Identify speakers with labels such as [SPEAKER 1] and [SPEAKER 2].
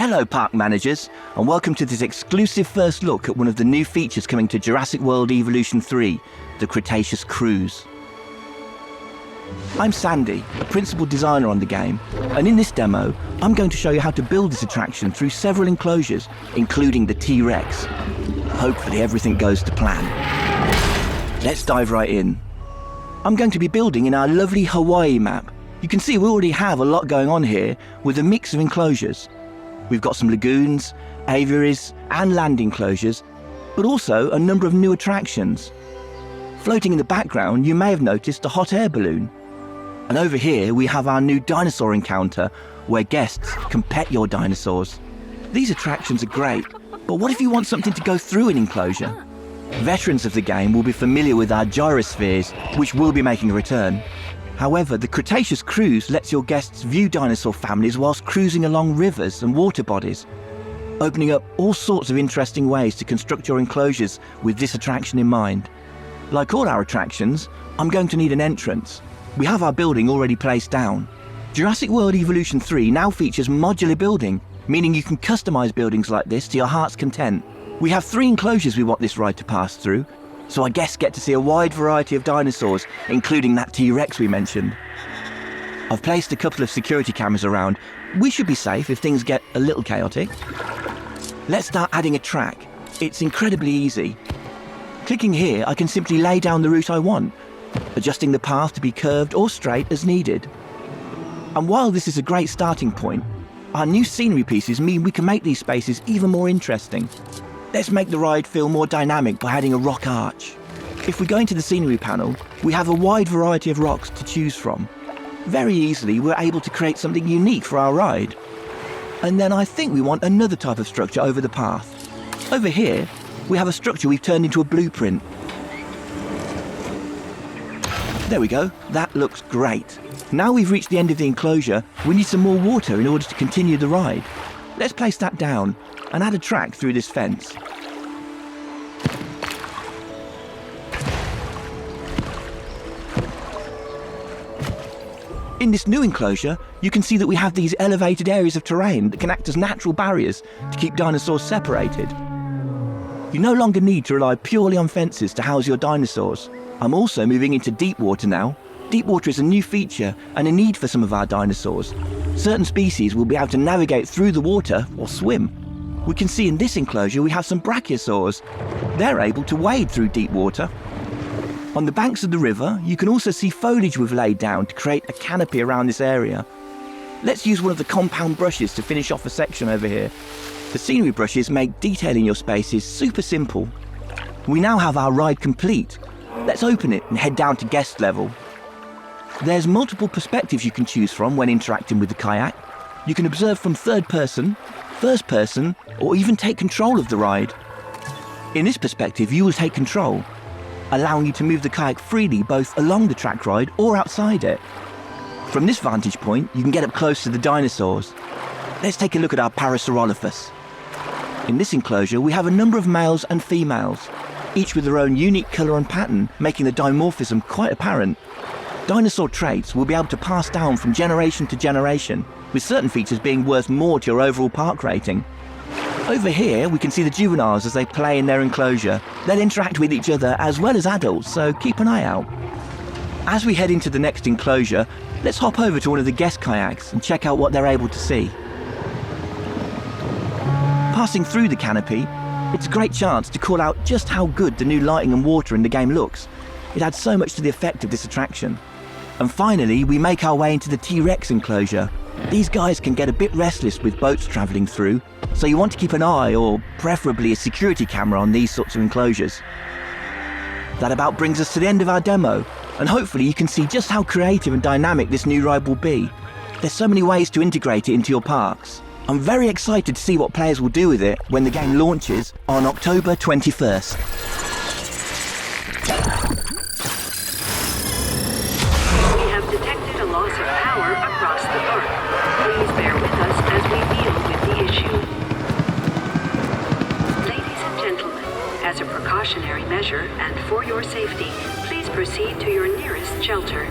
[SPEAKER 1] Hello park managers, and welcome to this exclusive first look at one of the new features coming to Jurassic World Evolution 3, the Cretaceous Cruise. I'm Sandy, a principal designer on the game, and in this demo, I'm going to show you how to build this attraction through several enclosures, including the T-Rex. Hopefully everything goes to plan. Let's dive right in. I'm going to be building in our lovely Hawaii map. You can see we already have a lot going on here with a mix of enclosures. We've got some lagoons, aviaries and land enclosures, but also a number of new attractions. Floating in the background, you may have noticed a hot air balloon. And over here we have our new dinosaur encounter, where guests can pet your dinosaurs. These attractions are great, but what if you want something to go through an enclosure? Veterans of the game will be familiar with our gyrospheres, which will be making a return. However, the Cretaceous Cruise lets your guests view dinosaur families whilst cruising along rivers and water bodies, opening up all sorts of interesting ways to construct your enclosures with this attraction in mind. Like all our attractions, I'm going to need an entrance. We have our building already placed down. Jurassic World Evolution 3 now features modular building, meaning you can customize buildings like this to your heart's content. We have 3 enclosures we want this ride to pass through, so our guests get to see a wide variety of dinosaurs, including that T-Rex we mentioned. I've placed a couple of security cameras around. We should be safe if things get a little chaotic. Let's start adding a track. It's incredibly easy. Clicking here, I can simply lay down the route I want, adjusting the path to be curved or straight as needed. And while this is a great starting point, our new scenery pieces mean we can make these spaces even more interesting. Let's make the ride feel more dynamic by adding a rock arch. If we go into the scenery panel, we have a wide variety of rocks to choose from. Very easily, we're able to create something unique for our ride. And then I think we want another type of structure over the path. Over here, we have a structure we've turned into a blueprint. There we go, that looks great. Now we've reached the end of the enclosure, we need some more water in order to continue the ride. Let's place that down and add a track through this fence. In this new enclosure, you can see that we have these elevated areas of terrain that can act as natural barriers to keep dinosaurs separated. You no longer need to rely purely on fences to house your dinosaurs. I'm also moving into deep water now. Deep water is a new feature and a need for some of our dinosaurs. Certain species will be able to navigate through the water or swim. We can see in this enclosure we have some brachiosaurs. They're able to wade through deep water. On the banks of the river, you can also see foliage we've laid down to create a canopy around this area. Let's use one of the compound brushes to finish off a section over here. The scenery brushes make detailing your spaces super simple. We now have our ride complete. Let's open it and head down to guest level. There's multiple perspectives you can choose from when interacting with the kayak. You can observe from third person, first person, or even take control of the ride. In this perspective, you will take control, allowing you to move the kayak freely both along the track ride or outside it. From this vantage point, you can get up close to the dinosaurs. Let's take a look at our Parasaurolophus. In this enclosure, we have a number of males and females, each with their own unique colour and pattern, making the dimorphism quite apparent. Dinosaur traits will be able to pass down from generation to generation, with certain features being worth more to your overall park rating. Over here, we can see the juveniles as they play in their enclosure. They'll interact with each other as well as adults, so keep an eye out. As we head into the next enclosure, let's hop over to one of the guest kayaks and check out what they're able to see. Passing through the canopy, it's a great chance to call out just how good the new lighting and water in the game looks. It adds so much to the effect of this attraction. And finally, we make our way into the T-Rex enclosure. These guys can get a bit restless with boats travelling through, so you want to keep an eye, or preferably a security camera, on these sorts of enclosures. That about brings us to the end of our demo, and hopefully you can see just how creative and dynamic this new ride will be. There's so many ways to integrate it into your parks. I'm very excited to see what players will do with it when the game launches on October 21st.
[SPEAKER 2] Detected a loss of power across the park. Please bear with us as we deal with the issue. Ladies and gentlemen, as a precautionary measure and for your safety, please proceed to your nearest shelter.